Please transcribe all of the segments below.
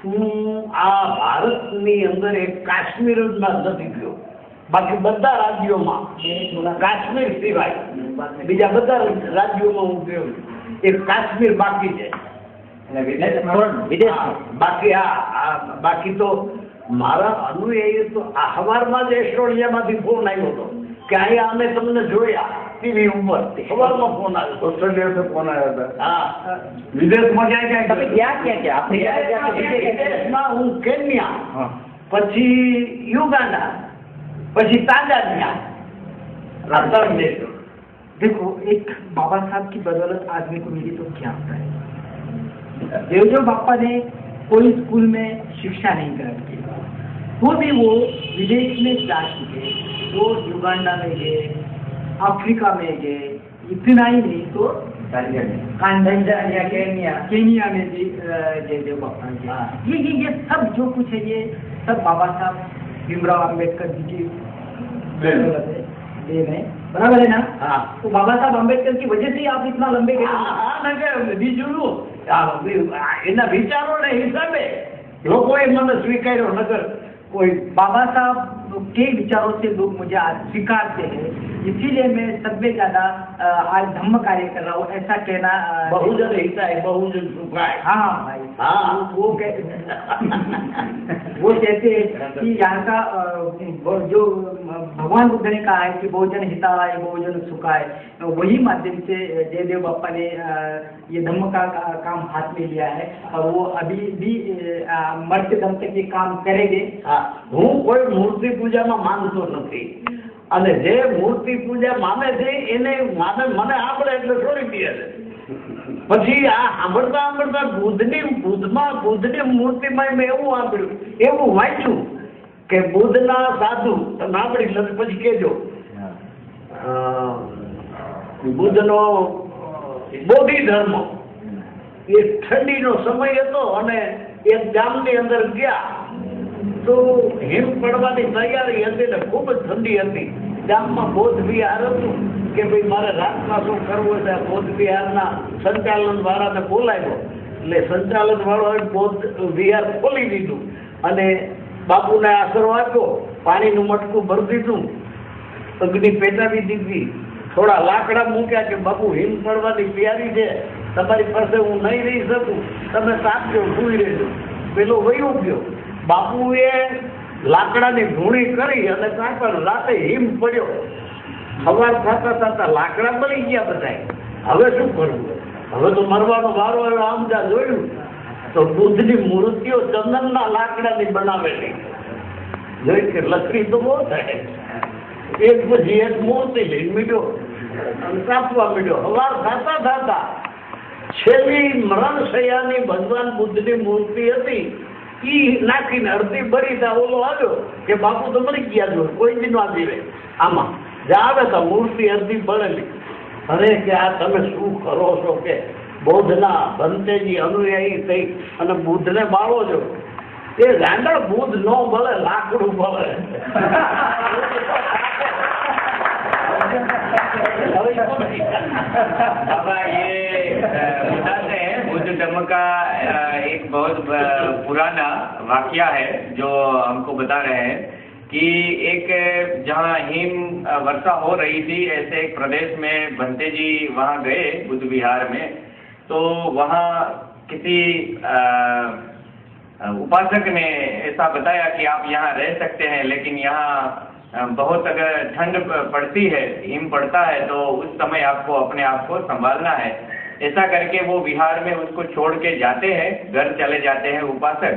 હું આ ભારતની અંદર એક કાશ્મીર જ નથી ગયો, બાકી બધા રાજ્યોમાં, કાશ્મીર સિવાય બીજા બધા રાજ્યોમાં હું ગયો. એક કાશ્મીર બાકી છે. બાકી તો મારા અનુયાયી તો આ સવારમાં જ એસ્ટ્રોલિયામાંથી ફોન આવ્યો હતો કે અહીંયા અમે તમને જોયા ટીવી ઉપર. સવારમાં ફોન આવ્યો, ઓસ્ટ્રેલિયાથી ફોન આવ્યા હતા. હા, વિદેશમાં ક્યાં વિદેશમાં હું કેન્યા, પછી યુગાન્ડા, પછી तांजानिया, अंतर देश. देखो, एक बाबा साहब की बदौलत आदमी को मिली तो क्या होता है. देवदेव बापा ने कोई स्कूल में शिक्षा नहीं ग्रहण की, वो भी वो विदेश में जा चुके. वो युगांडा में गए, अफ्रीका में गए, इतना ही नहीं तो केनिया में भी जयदेव बापा ने. ये सब जो कुछ है ये सब बाबा साहब भीमराव अम्बेडकर जी की देन है. बराबर है ना. हाँ. तो बाबा साहब अम्बेडकर की वजह से ही आप इतना लंबे गए. બીજું એના વિચારોના હિસાબે લોકોએ મને સ્વીકાર્યો. નગર कोई बाबा साहब के विचारों से लोग मुझे आज स्वीकारते हैं, इसीलिए मैं सबसे ज्यादा आज धम्म कार्य कर रहा हूँ. ऐसा कहना बहुजन हिता है, बहुजन सुखाए. हाँ भाई. हाँ, वो कहते हैं कि यहाँ का जो भगवान बुद्ध ने कहा है कि बहुजन हिताय बहुजन सुखाय, वही माध्यम से जयदेव बापा ने ये धम्म का काम हाथ में लिया है और वो अभी भी मरते दम तक ये काम करेंगे. હું કોઈ મૂર્તિ પૂજામાં માનતો નથી, અને જે મૂર્તિ પૂજા માને છે એને મને આપણે એટલે છોડી દે છે. પછી આ સાંભળતા સાંભળતા બુદ્ધની મૂર્તિમાં મેં એવું વાંચ્યું કે બુદ્ધના સાધુ, તમે સાંભળી લો પછી કહેજો, બુદ્ધનો બોધિ ધર્મ એ ઠંડીનો સમય હતો અને એક ગામની અંદર ગયા તો હિમ પડવાની તૈયારી હતી ને ખૂબ જ ઠંડી હતી. ગામમાં બૌદ્ધ વિહાર હતું કે ભાઈ મારે રાતમાં શું કરવું છે. બૌદ્ધ વિહારના સંચાલન વાળાને બોલાવ્યો, એટલે સંચાલન વાળાએ બૌદ્ધ વિહાર ખોલી દીધું અને બાપુને આશરો આપ્યો, પાણીનું મટકું ભરી દીધું, અગ્નિ પેટાવી દીધી, થોડા લાકડા મૂક્યા કે બાપુ હિમ પડવાની તૈયારી છે, તમારી પાસે હું નહીં રહી શકું, તમે સાચો ભૂઈ રહેજો. પેલો વયો ગયો. બાપુએ લાકડાની ધૂણી કરી અને કાંઈ પણ રાતે હિમ પડ્યો. સવાર થતા થતા લાકડા મળી ગયા બધા. હવે શું કરવું? હવે તો મરવાનો વારો આવ્યો. આમ જા જોયું તો બુદ્ધની મૂર્તિઓ ચંદનના લાકડાની બનાવેલી. જોઈ કે લકડી તો બહુ થાય. એક પછી એક મૂર્તિ લઈને મીડ્યો અને કાપવા મીડ્યો. સવાર થતા થતા છેલ્લી મરણ શૈયાની ભગવાન બુદ્ધની મૂર્તિ હતી ઈ નાખીને અડધી બળી તા ઓલો આવ્યો કે બાપુ તો મરી ગયા જો, કોઈ દી ના જીવે. આમાં જે આવે તો મૂર્તિ અડધી બળેલી. અરે કે આ તમે શું કરો છો કે બૌદ્ધના ભંતેજી અનુયાયી થઈ અને બુદ્ધને બાળો છો. એ ગાંડા બુદ્ધ નો બળે, લાકડું બળે. बाबा ये बताते हैं बुद्ध धर्म का एक बहुत पुराना वाकया है जो हमको बता रहे हैं कि एक जहाँ हिम वर्षा हो रही थी, ऐसे एक प्रदेश में भंते जी वहाँ गए बुद्ध विहार में. तो वहाँ किसी उपासक ने ऐसा बताया कि आप यहाँ रह सकते हैं, लेकिन यहाँ बहुत अगर ठंड पड़ती है, हिम पड़ता है, तो उस समय आपको अपने आप को संभालना है. ऐसा करके वो विहार में उसको छोड़ के जाते हैं, घर चले जाते हैं उपासक.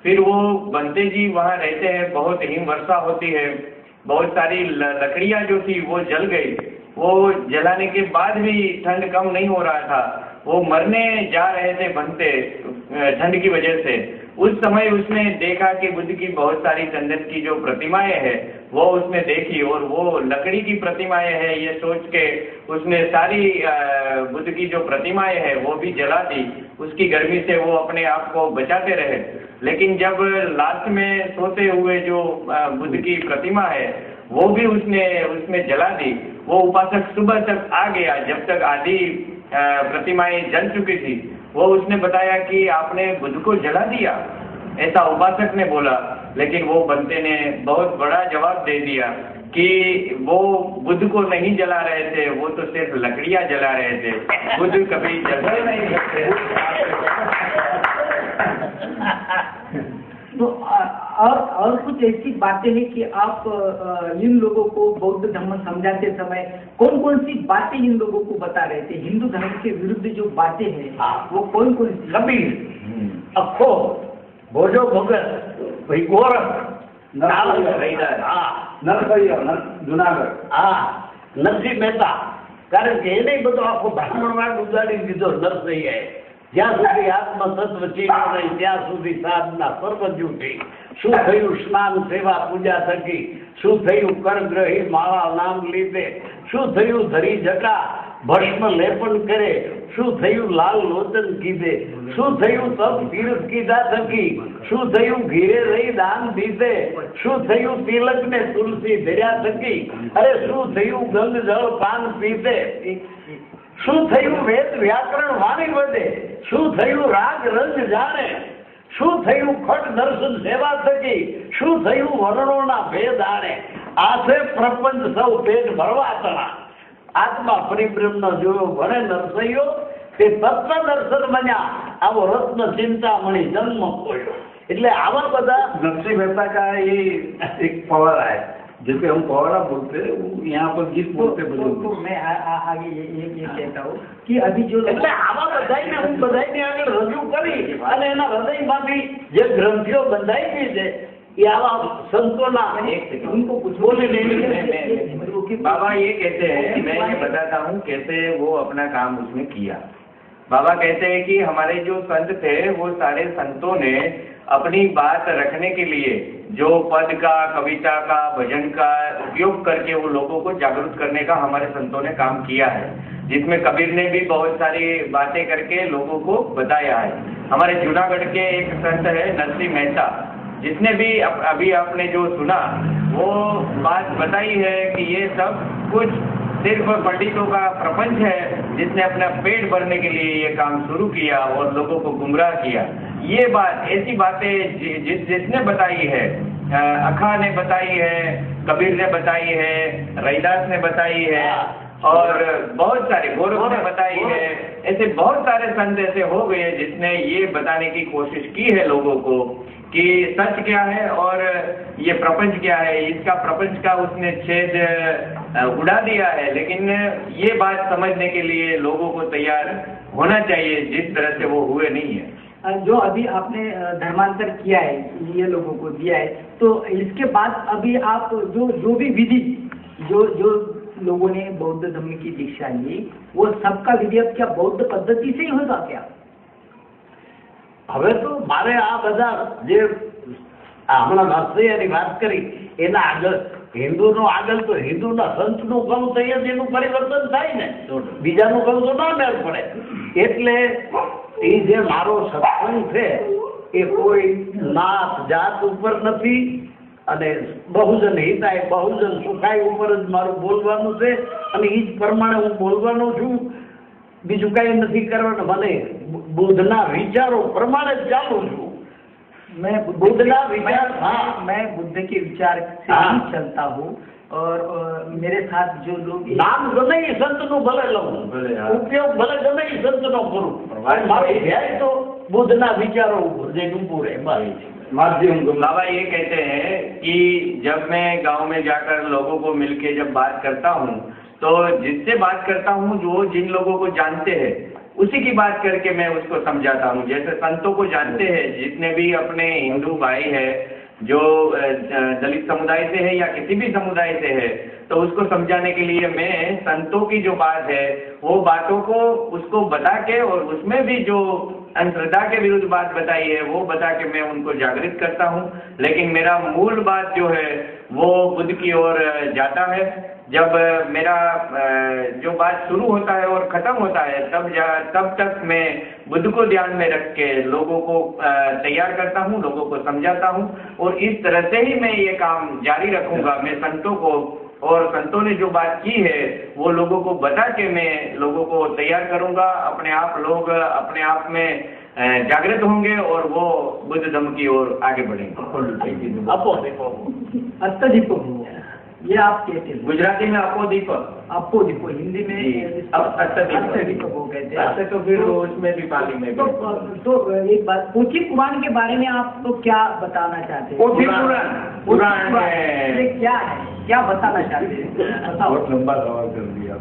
फिर वो बंते जी वहाँ रहते हैं, बहुत हिम वर्षा होती है, बहुत सारी लकड़ियाँ जो थी वो जल गई. वो जलाने के बाद भी ठंड कम नहीं हो रहा था, वो मरने जा रहे थे बंते ठंड की वजह से. उस समय उसने देखा कि बुद्ध की बहुत सारी चंदन की जो प्रतिमाएं हैं वो उसने देखी और वो लकड़ी की प्रतिमाएं हैं ये सोच के उसने सारी बुद्ध की जो प्रतिमाएं हैं वो भी जला दी. उसकी गर्मी से वो अपने आप को बचाते रहे. लेकिन जब लास्ट में सोते हुए जो बुद्ध की प्रतिमा है वो भी उसने उसमें जला दी. वो उपासक सुबह तक आ गया जब तक आधी प्रतिमाएं जल चुकी थी. वो उसने बताया कि आपने बुद्ध को जला दिया. ऐसा उपासक ने बोला। लेकिन वो बंते ने बहुत बड़ा जवाब दे दिया कि वो बुद्ध को नहीं जला रहे थे, वो तो सिर्फ लकड़ियां जला रहे थे, बुद्ध कभी जलते नहीं सकते। तो और कुछ ऐसी बातें हैं कि आप इन लोगों को बौद्ध धर्म समझाते समय कौन कौन सी बातें इन लोगों को बता रहे थे? हिंदू धर्म के विरुद्ध जो बातें हैं वो कौन कौन सी? कबीर, अखो, भोजो भगत, भाई गोरख, નરસિંહ મહેતા, કારણ કે એને બધો આખો બ્રાહ્મણવાદ ઉગાડી દીધો નરસિંહે. જ્યાં સુધી આત્મ તત્વ ચીનો નહીં ત્યાં સુધી સાધના સર્વજ્યુઠી. શું થયું સ્નાન સેવા પૂજા થકી, શું થયું કરગ્રહી માળા નામ લીધે, શું થયું ધરી જટા ભસ્મ લેપન કરે, શું થયું લાલ લોચન કીધે, શું થયું તપ તીર્થ કીધા થકી, શું થયું ઘીરે રહી દાન દીધે, શું થયું તિલક ને તુલસી ધર્યા થકી, અરે શું થયું ગંગ જળ પાન પીધે, શું થયું વેદ વ્યાકરણ વાણી વધે, શું થયું રાગ રંગ જાણે, શું થયું ખટ દર્શન સેવા થકી, શું થયું વર્ણોના ભેદ આણે, આસે પ્રપંચ સૌ પેટ ભરવા તણા. આત્મા પરિબ્રહ્મ જોયો ભણે નરસૈયો, તે તત્વ દર્શન બન્યા, આવો રત્ન ચિંતામણી જન્મ કોયો. એટલે આવા બધા नरसिंह मेहता का ये एक पवाड़ा है जिसे हम पवाड़ा बोलते हैं, वो यहाँ पर गीत बोलते तो मैं आगे ये कहता हूँ कि अभी जो એટલે આવા બધાઈને હું બધાઈને આગળ રજૂ કરી અને એના હૃદયમાંથી જે ગ્રંથિઓ બંધાઈ છે એ આવા સંતોના उनको कुछ बोले नहीं। बाबा ये कहते हैं, मैं ये बताता हूँ कैसे वो अपना काम उसमें किया। बाबा कहते हैं कि हमारे जो संत थे वो सारे संतों ने अपनी बात रखने के लिए जो पद का, कविता का, भजन का उपयोग करके वो लोगों को जागरूक करने का हमारे संतों ने काम किया है, जिसमें कबीर ने भी बहुत सारी बातें करके लोगों को बताया है। हमारे जूनागढ़ के एक संत है नरसिंह मेहता, जिसने भी अभी आपने जो सुना वो बात बताई है कि ये सब कुछ सिर्फ पंडितों का प्रपंच है, जिसने अपना पेट भरने के लिए ये काम शुरू किया और लोगों को गुमराह किया। ये बात, ऐसी बातें जिसने बताई है, अखा ने बताई है, कबीर ने बताई है, रैदास ने बताई है और बहुत सारे गोरख ने बताई है। ऐसे बहुत सारे संत ऐसे हो गए जिसने ये बताने की कोशिश की है लोगों को कि सच क्या है और ये प्रपंच क्या है। इसका प्रपंच का उसने छेद उड़ा दिया है, लेकिन ये बात समझने के लिए लोगों को तैयार होना चाहिए, जिस तरह से वो हुए नहीं है। जो अभी आपने धर्मांतर किया है, ये लोगों को दिया है, तो इसके बाद अभी आप जो भी विधि जो लोगों ने बौद्ध धर्म की दीक्षा ली, वो सबका विधि अब क्या बौद्ध पद्धति से ही होगा क्या? હવે તો મારે આ બધા જે હમણાં નરસૈયાની વાત કરી એના આગળ હિન્દુનું આગળ તો હિન્દુના સંતનું કહું તો એનું પરિવર્તન થાય ને, બીજાનું કહું તો ના મેળ પડે. એટલે એ જે મારો સત્સંગ છે એ કોઈ નાત જાત ઉપર નથી અને બહુજન હિતાય બહુજન સુખાય ઉપર જ મારું બોલવાનું છે અને એ જ પ્રમાણે હું બોલવાનો છું. બીજું કઈ નથી કરવાનું. મને બુદ્ધના વિચારો પ્રમાણે જ ચાલુ છું. मैं बुद्धना विचार, हाँ, मैं बुद्ध के विचार से ही चलता हूँ और मेरे साथ जो लोग નામ ગમે એ સંતનું ભલે લઉં, ઉપયોગ ભલે ગમે એ સંતનો કરું, મારું ધ્યાન તો બુદ્ધના વિચારો ઉપર જે ડૂબું રહે બસ. बाबा ये कहते हैं कि जब मैं गांव में जाकर लोगों को मिलके जब बात करता हूँ तो जिससे बात करता हूँ जो जिन लोगों को जानते हैं उसी की बात करके मैं उसको समझाता हूँ। जैसे संतों को जानते हैं, जितने भी अपने हिंदू भाई है जो दलित समुदाय से है या किसी भी समुदाय से है, तो उसको समझाने के लिए मैं संतों की जो बात है वो बातों को उसको बता के और उसमें भी जो अंधश्रद्धा के विरुद्ध बात बताई है वो बता के मैं उनको जागृत करता हूँ। लेकिन मेरा मूल बात जो है वो बुद्ध की ओर जाता है। जब मेरा जो बात शुरू होता है और खत्म होता है तब तक मैं बुद्ध को ध्यान में रख के लोगों को तैयार करता हूँ, लोगों को समझाता हूँ और इस तरह से ही मैं ये काम जारी रखूंगा। मैं संतों को और संतों ने जो बात की है वो लोगों को बता के मैं लोगों को तैयार करूंगा। अपने आप लोग अपने आप में जागृत होंगे और वो बुद्ध धम्म की ओर आगे बढ़ेंगे। अपो दीपो अष्टदीपो ये आप कहते हैं गुजराती में अपो दीप, आपो दीपो, हिंदी में अष्टदीपो वो कहते हैं। तो फिर उसमें भी पाली में तो एक बात, पोथी पुराण के बारे में आप तो क्या बताना चाहते हैं? पोथी पुराण, पुराण ये क्या है, क्या बताना चाहते हैं, बताओ। बहुत लंबा सवाल कर दिया।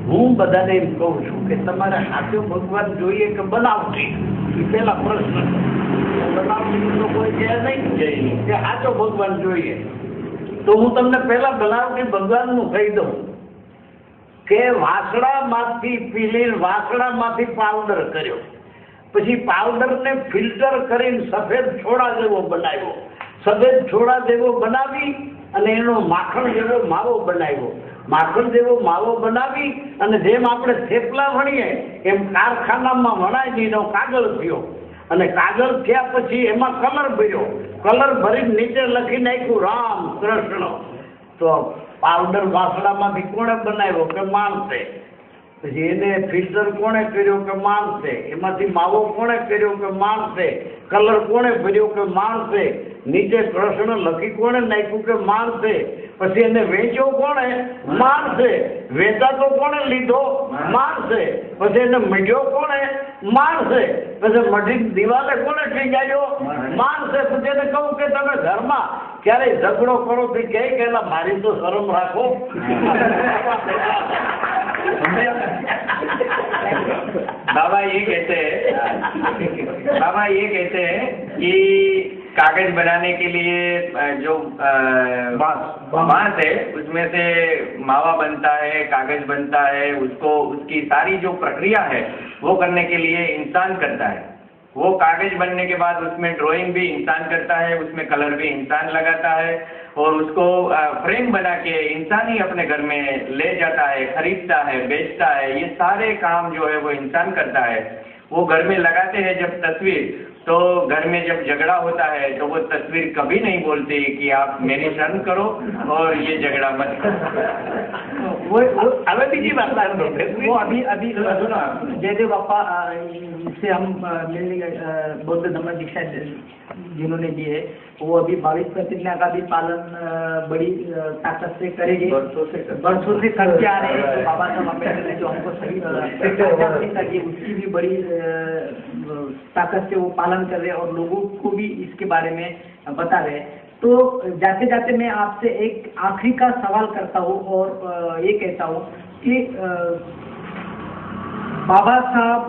હું બધાને એમ કહું છું કે તમારે સાચો ભગવાન જોઈએ કે બનાવટી, એ પેલા પ્રશ્ન. બનાવટી તો કોઈ કહે નહીં કે સાચો ભગવાન જોઈએ. તો હું તમને પેલા બનાવટી ભગવાનનું કહી દઉં કે વાસણામાંથી પીલી વાસણામાંથી પાવડર કર્યો, પછી પાવડરને ફિલ્ટર કરીને સફેદ છોડા જેવો બનાવ્યો, સફેદ છોડા જેવો બનાવી અને એનો માખણ જેવો માવો બનાવ્યો, માખણ જેવો માવો બનાવી અને જેમ આપણે થેપલા વણીએ એમ કારખાનામાં વણાઈ દીધો, કાગળ થયો અને કાગળ થયા પછી એમાં કલર ભર્યો, કલર ભરીને નીચે લખી નાખ્યું રામ કૃષ્ણ. તો પાવડર વાસણામાંથી કોણે બનાવ્યો કે માણસે, પછી એને ફિલ્ટર કોણે કર્યો કે માણસે, એમાંથી માવો કોણે કર્યો કે માણસે, કલર કોણે ભર્યો કે માણસે, નીચે કૃષ્ણ લખી કોણે નાખ્યું કે માણસે, પછી એને વેચ્યો કોણે માણસે, વેચાતો કોણે લીધો માણસે, પછી એને મઢ્યો કોણે માણસે, પછી મઢી દિવાલે કોણે ટીંગાડ્યો માણસે. પછી એને કહું કે તમે ઘરમાં ક્યારેય ઝઘડો કરો તો કહે કે એલા મારી તો શરમ રાખો. बाबा ये कहते हैं कि कागज बनाने के लिए जो बांस है उसमें से मावा बनता है, कागज बनता है, उसको उसकी सारी जो प्रक्रिया है वो करने के लिए इंसान करता है। वो कागज बनने के बाद उसमें ड्राइंग भी इंसान करता है, उसमें कलर भी इंसान लगाता है और उसको फ्रेम बना के इंसान ही अपने घर में ले जाता है, खरीदता है, बेचता है। ये सारे काम जो है वो इंसान करता है। वो घर में लगाते हैं जब तस्वीर, तो घर में जब झगड़ा होता है तो वो तस्वीर कभी नहीं बोलती कि आप मेरी शर्म करो और ये झगड़ा मत करो। वो अभी बीजी बात वो अभी जयदेव बापा से हम मिलने बौद्ध धम्म दीक्षा जिन्होंने दी है, वो अभी 22 प्रतिज्ञा का भी पालन बड़ी ताकत से करेंगे, वर्षों से करते आ रहे हैं। तो बाबा साहब अम्बेडकर ने जो हमको सही करिए उसकी भी बड़ी ताकत से वो पालन कर रहे हैं और लोगों को भी इसके बारे में बता रहे हैं। तो जाते जाते मैं आपसे एक आखिरी का सवाल करता हूँ और ये कहता हूँ कि बाबा साहब